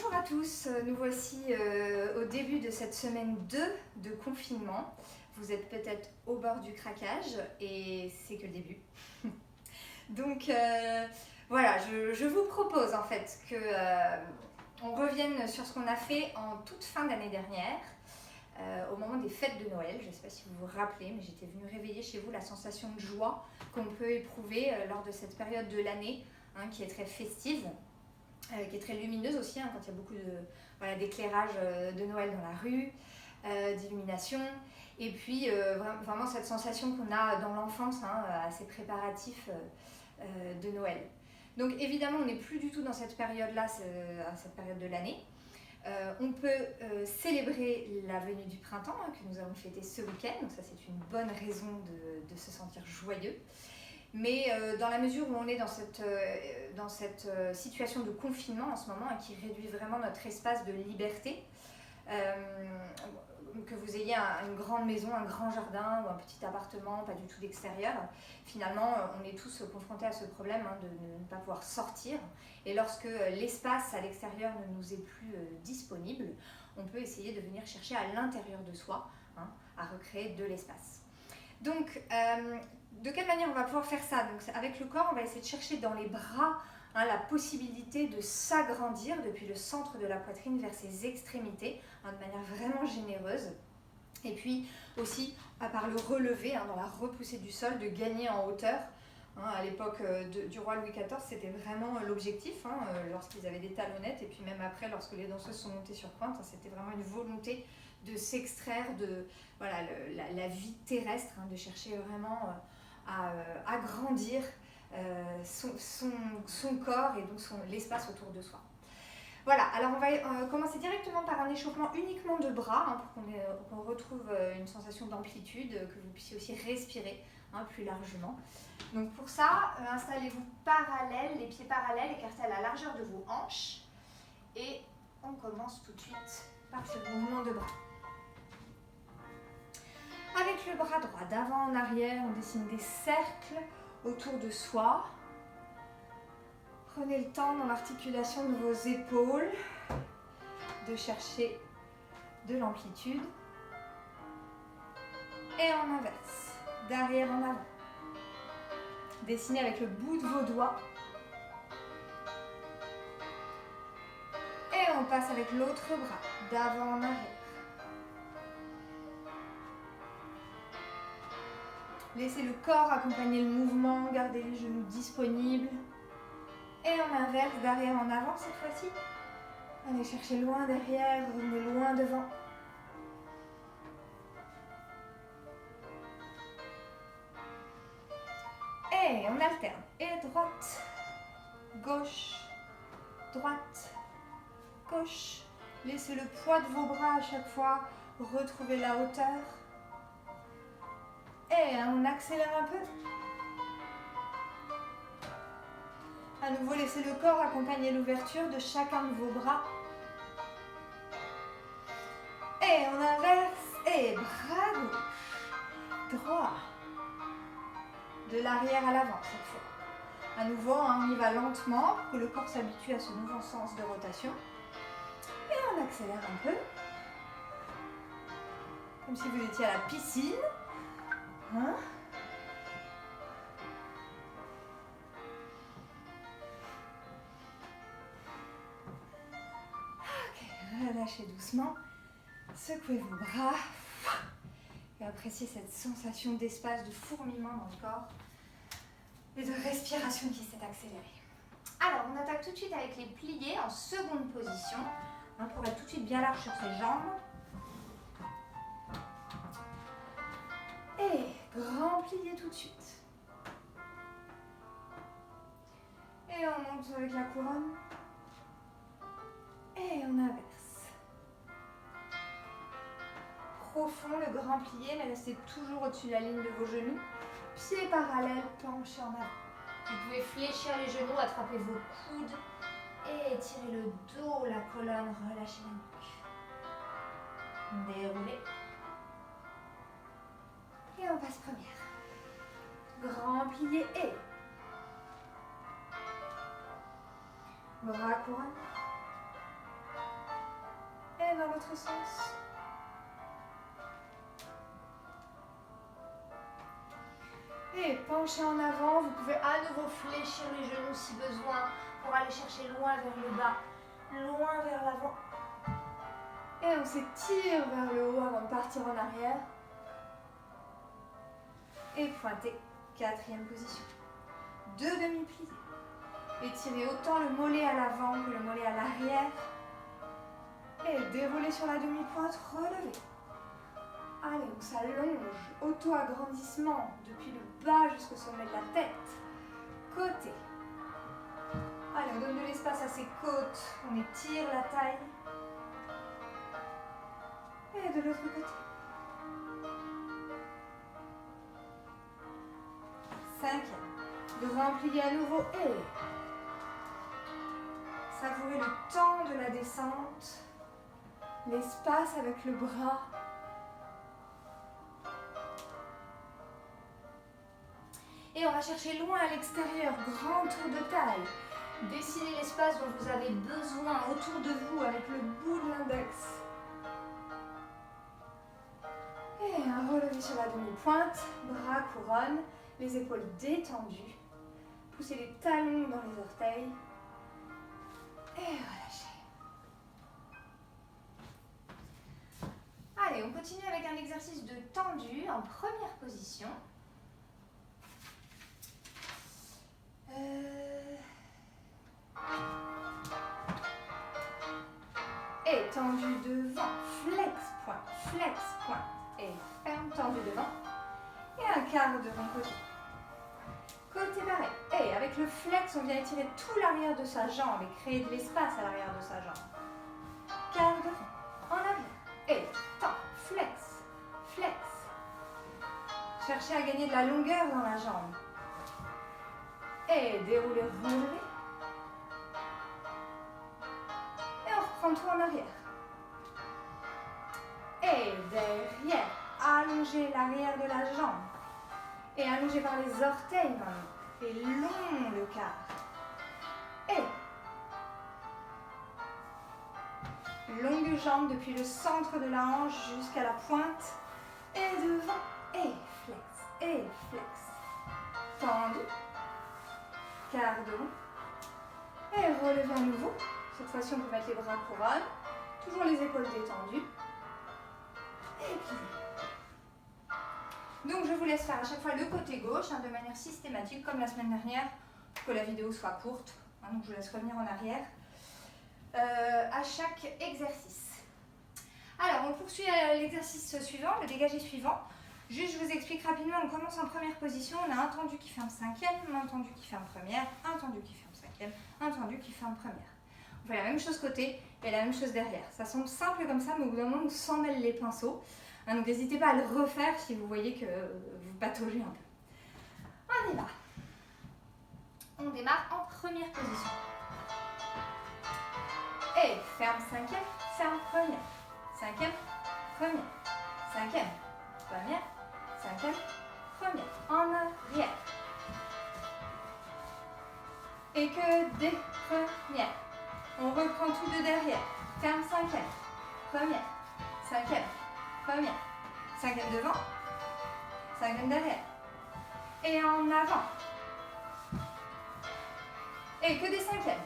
Bonjour à tous, nous voici au début de cette semaine 2 de confinement. Vous êtes peut-être au bord du craquage et c'est que le début. Donc voilà, je vous propose en fait que on revienne sur ce qu'on a fait en toute fin d'année dernière, au moment des fêtes de Noël. Je ne sais pas si vous vous rappelez, mais j'étais venue réveiller chez vous la sensation de joie qu'on peut éprouver lors de cette période de l'année qui est très festive. Qui est très lumineuse aussi, quand il y a beaucoup d'éclairage de Noël dans la rue, d'illumination. Et puis vraiment cette sensation qu'on a dans l'enfance, à ces préparatifs de Noël. Donc évidemment, on n'est plus du tout dans cette période-là, à cette période de l'année. On peut célébrer la venue du printemps, que nous avons fêté ce week-end. Donc ça, c'est une bonne raison de se sentir joyeux. Mais dans la mesure où on est dans cette situation de confinement en ce moment et qui réduit vraiment notre espace de liberté, que vous ayez une grande maison, un grand jardin ou un petit appartement, pas du tout d'extérieur, finalement on est tous confrontés à ce problème de ne pas pouvoir sortir. Et lorsque l'espace à l'extérieur ne nous est plus disponible, on peut essayer de venir chercher à l'intérieur de soi, à recréer de l'espace. Donc, de quelle manière on va pouvoir faire ça? Donc, avec le corps, on va essayer de chercher dans les bras la possibilité de s'agrandir depuis le centre de la poitrine vers ses extrémités, de manière vraiment généreuse. Et puis aussi, par le relevé, dans la repoussée du sol, de gagner en hauteur. À l'époque du roi Louis XIV, c'était vraiment l'objectif, lorsqu'ils avaient des talonnettes, et puis même après, lorsque les danseuses sont montées sur pointe, c'était vraiment une volonté de s'extraire de la vie terrestre, de chercher vraiment à agrandir son corps et donc l'espace autour de soi. Voilà, alors on va commencer directement par un échauffement uniquement de bras, pour qu'on retrouve une sensation d'amplitude, que vous puissiez aussi respirer plus largement. Donc pour ça, installez-vous parallèles, les pieds parallèles, écartés à la largeur de vos hanches. Et on commence tout de suite par ce mouvement de bras. Avec le bras droit d'avant en arrière, on dessine des cercles autour de soi. Prenez le temps dans l'articulation de vos épaules de chercher de l'amplitude. Et en inverse, d'arrière en avant. Dessinez avec le bout de vos doigts. Et on passe avec l'autre bras, d'avant en arrière. Laissez le corps accompagner le mouvement, gardez les genoux disponibles. Et en inverse, d'arrière en avant cette fois-ci. Allez chercher loin derrière, revenez loin devant. Et on alterne. Et droite, gauche, droite, gauche. Laissez le poids de vos bras à chaque fois retrouver la hauteur. Et on accélère un peu. À nouveau, laissez le corps accompagner l'ouverture de chacun de vos bras. Et on inverse. Et bras gauche, droit. De l'arrière à l'avant cette fois. À nouveau, on y va lentement pour que le corps s'habitue à ce nouveau sens de rotation. Et on accélère un peu. Comme si vous étiez à la piscine. Ok, relâchez doucement. Secouez vos bras. Et appréciez cette sensation d'espace, de fourmillement dans le corps. Et de respiration qui s'est accélérée. Alors, on attaque tout de suite avec les pliés en seconde position. Pour être tout de suite bien large sur ses jambes. Et grand plié tout de suite. Et on monte avec la couronne. Et on inverse. Profond le grand plié, mais restez toujours au-dessus de la ligne de vos genoux. Pieds parallèles, penchés en avant. Vous pouvez fléchir les genoux, attraper vos coudes et étirer le dos, la colonne, relâchez la nuque. Déroulez. Et on passe première. Grand plié et bras couronne. Et dans l'autre sens. Et penchez en avant, vous pouvez à nouveau fléchir les genoux si besoin pour aller chercher loin vers le bas, loin vers l'avant. Et on s'étire vers le haut avant de partir en arrière. Et pointez, quatrième position. Deux demi-pliés. Étirez autant le mollet à l'avant que le mollet à l'arrière. Et déroulez sur la demi-pointe, relevez. Allez, on s'allonge, auto-agrandissement depuis le bas jusqu'au sommet de la tête. Côté. Allez, on donne de l'espace à ses côtes, on étire la taille. Et de l'autre côté. Cinquième. Grand plié à nouveau et savourez le temps de la descente, l'espace avec le bras. Et on va chercher loin à l'extérieur, grand tour de taille. Dessinez l'espace dont vous avez besoin autour de vous avec le bout de l'index. Et un relevé sur la demi-pointe, bras couronne, les épaules détendues. Poussez les talons dans les orteils. Et relâchez. Allez, on continue avec un exercice de tendu en première position. Et tendu devant, flex, point, et ferme, tendu devant, et un quart de rond côté. Côté pareil, et avec le flex, on vient étirer tout l'arrière de sa jambe et créer de l'espace à l'arrière de sa jambe. Quart de rond, en arrière, et tend, flex. Cherchez à gagner de la longueur dans la jambe. Et déroulez, relevez. Et on reprend tout en arrière. Et derrière, allongez l'arrière de la jambe. Et allongez par les orteils maintenant. Et long le quart. Et longue jambe depuis le centre de la hanche jusqu'à la pointe. Et devant. Et flex. Tendu. Quart de rond. Et relevez à nouveau. Cette fois-ci, on peut mettre les bras couronne. Toujours les épaules détendues. Et plié. Donc, je vous laisse faire à chaque fois le côté gauche, de manière systématique, comme la semaine dernière, pour que la vidéo soit courte. Donc, je vous laisse revenir en arrière à chaque exercice. Alors, on poursuit l'exercice suivant, le dégagé suivant. Juste, je vous explique rapidement, on commence en première position, on a un tendu qui ferme cinquième, un tendu qui ferme première, un tendu qui ferme cinquième, un tendu qui ferme première. On fait la même chose côté et la même chose derrière. Ça semble simple comme ça, mais au bout d'un moment, on s'en mêle les pinceaux. Donc n'hésitez pas à le refaire si vous voyez que vous pataugez un peu. On y va. On démarre en première position. Et ferme cinquième, ferme première. Cinquième, première. Cinquième, première. Cinquième, première. En arrière. Et que des premières. On reprend tout de derrière. Ferme cinquième, première. Cinquième, première. Cinquième devant. Cinquième derrière. Et en avant. Et que des cinquièmes.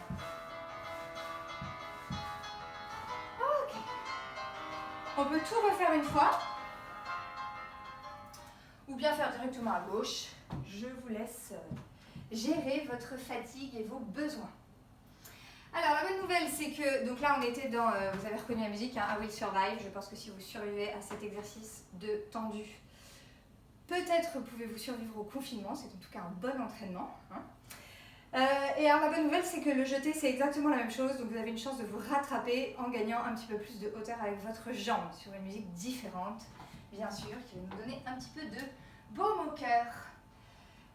Ok. On peut tout refaire une fois. Ou bien faire directement à gauche. Je vous laisse gérer votre fatigue et vos besoins. Alors la bonne nouvelle c'est que, donc là on était dans, vous avez reconnu la musique, I Will Survive. Je pense que si vous survivez à cet exercice de tendu, peut-être pouvez-vous survivre au confinement, c'est en tout cas un bon entraînement. Et alors la bonne nouvelle c'est que le jeté c'est exactement la même chose, donc vous avez une chance de vous rattraper en gagnant un petit peu plus de hauteur avec votre jambe sur une musique différente, bien sûr, qui va nous donner un petit peu de baume au cœur.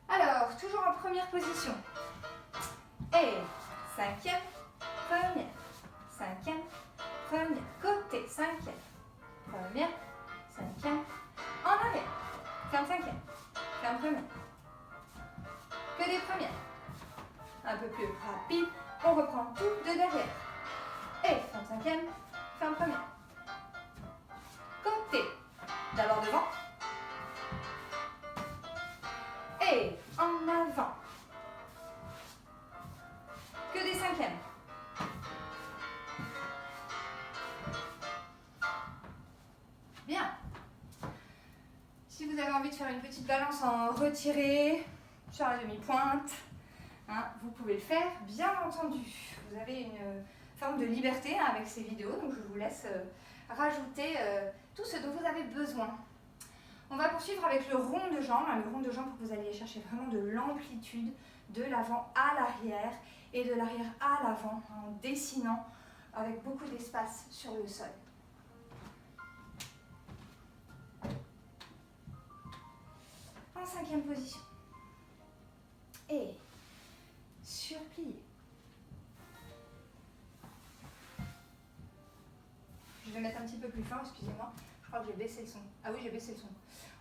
Alors, toujours en première position. Et cinquième, première. Cinquième, première. Côté, cinquième, première. Cinquième, en arrière. Ferme cinquième, ferme première. Que des premières. Un peu plus rapide. On reprend tout de derrière. Et ferme cinquième, ferme première. D'abord devant. Et en avant. Que des cinquièmes. Bien. Si vous avez envie de faire une petite balance en retiré, sur la demi-pointe, hein, vous pouvez le faire, bien entendu. Vous avez une forme de liberté avec ces vidéos, donc je vous laisse rajouter tout ce dont vous avez besoin. On va poursuivre avec le rond de jambe, le rond de jambe pour que vous alliez chercher vraiment de l'amplitude de l'avant à l'arrière et de l'arrière à l'avant, en dessinant avec beaucoup d'espace sur le sol. En cinquième position. Et surplié. Je vais mettre un petit peu plus fort, excusez-moi. Je crois que j'ai baissé le son. Ah oui, j'ai baissé le son.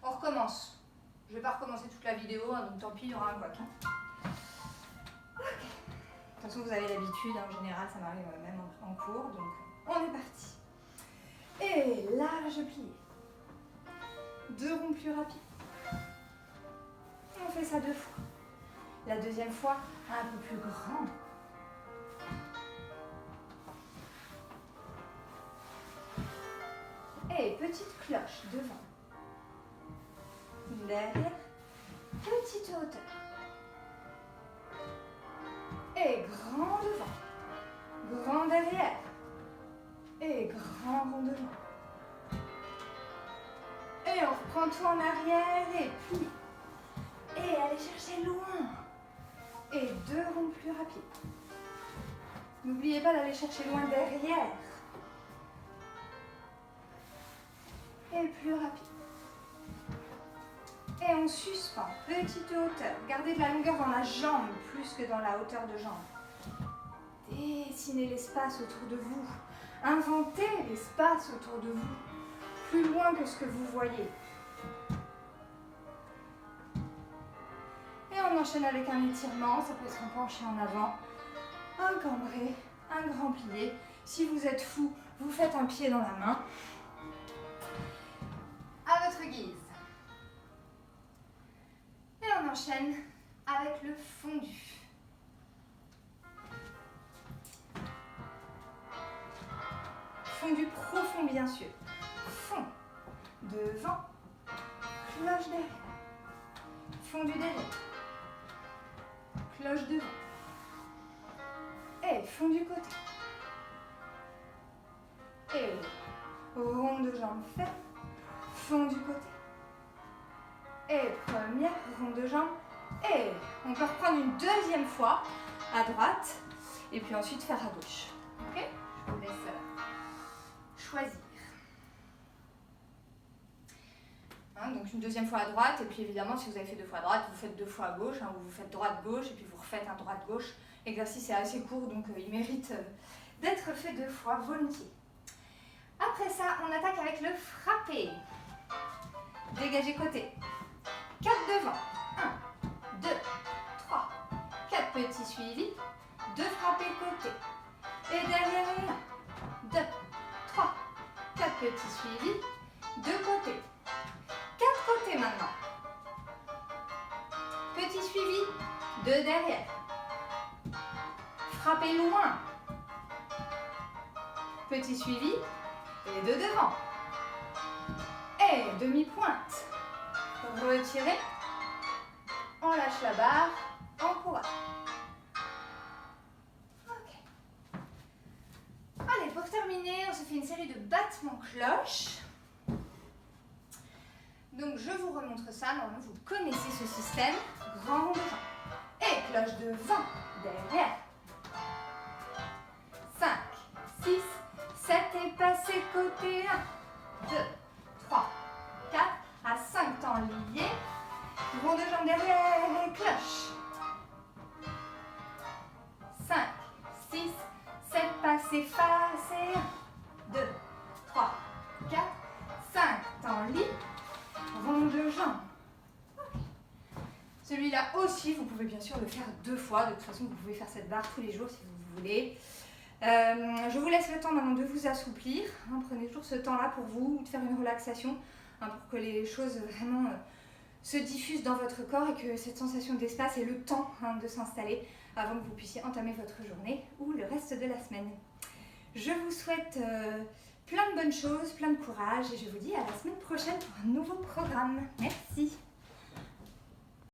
On recommence. Je ne vais pas recommencer toute la vidéo, hein, donc tant pis, il y aura un couac. Hein. Okay. De toute façon, vous avez l'habitude, en général, ça m'arrive même en cours, donc on est parti. Et large plié. 2 ronds plus rapides. On fait ça 2 fois. La deuxième fois, un peu plus grand. Et petite cloche devant. Derrière, petite hauteur. Et grand devant. Grand derrière. Et grand rond devant. Et on reprend tout en arrière et plie. Et allez chercher loin. Et 2 ronds plus rapides. N'oubliez pas d'aller chercher loin derrière. Et plus rapide. Et on suspend, petite hauteur. Gardez de la longueur dans la jambe plus que dans la hauteur de jambe. Dessinez l'espace autour de vous. Inventez l'espace autour de vous. Plus loin que ce que vous voyez. Et on enchaîne avec un étirement. Ça peut être un penché en avant, un cambré, un grand plié. Si vous êtes fou, vous faites un pied dans la main. À votre guise. Et on enchaîne avec le fondu. Fondu profond bien sûr. Fond devant, cloche derrière. Fondu derrière. Cloche devant. Et fond du côté. Et rond de jambe fait. Fond du côté. Et première rond de jambe. Et on peut reprendre une deuxième fois à droite. Et puis ensuite faire à gauche. Ok? Je vous laisse choisir. Hein, donc une deuxième fois à droite. Et puis évidemment, si vous avez fait 2 fois à droite, vous faites 2 fois à gauche. Hein, ou vous faites droite-gauche. Et puis vous refaites un droite-gauche. L'exercice est assez court, donc il mérite d'être fait 2 fois volontiers. Après ça, on attaque avec le frappé. Dégagez côté. 4 devant. 1, 2, 3, 4 petits suivis. 2 frappés côté. Et derrière, 1, 2, 3, 4 petits suivis. 2 côtés. 4 côtés maintenant. Petit suivi. 2 derrière. Frappez loin. Petit suivi. Et 2 devant. Et demi-pointe. Retirez. On lâche la barre. On court. Ok. Allez, pour terminer, on se fait une série de battements cloche. Donc, je vous remontre ça. Normalement, vous connaissez ce système. Grand rond devant. Et cloche devant. Derrière. 5, 6, 7 et passez côté 1, 2, 3, 4, à 5 temps liés. Rond de jambe derrière et cloche. 5, 6, 7, passez face et 1, 2, 3, 4, 5 temps liés. Rond de jambe. Celui-là aussi, vous pouvez bien sûr le faire 2 fois. De toute façon, vous pouvez faire cette barre tous les jours si vous voulez. Je vous laisse le temps maintenant de vous assouplir. Hein, prenez toujours ce temps-là pour vous, de faire une relaxation pour que les choses vraiment se diffusent dans votre corps et que cette sensation d'espace ait le temps de s'installer avant que vous puissiez entamer votre journée ou le reste de la semaine. Je vous souhaite plein de bonnes choses, plein de courage et je vous dis à la semaine prochaine pour un nouveau programme. Merci.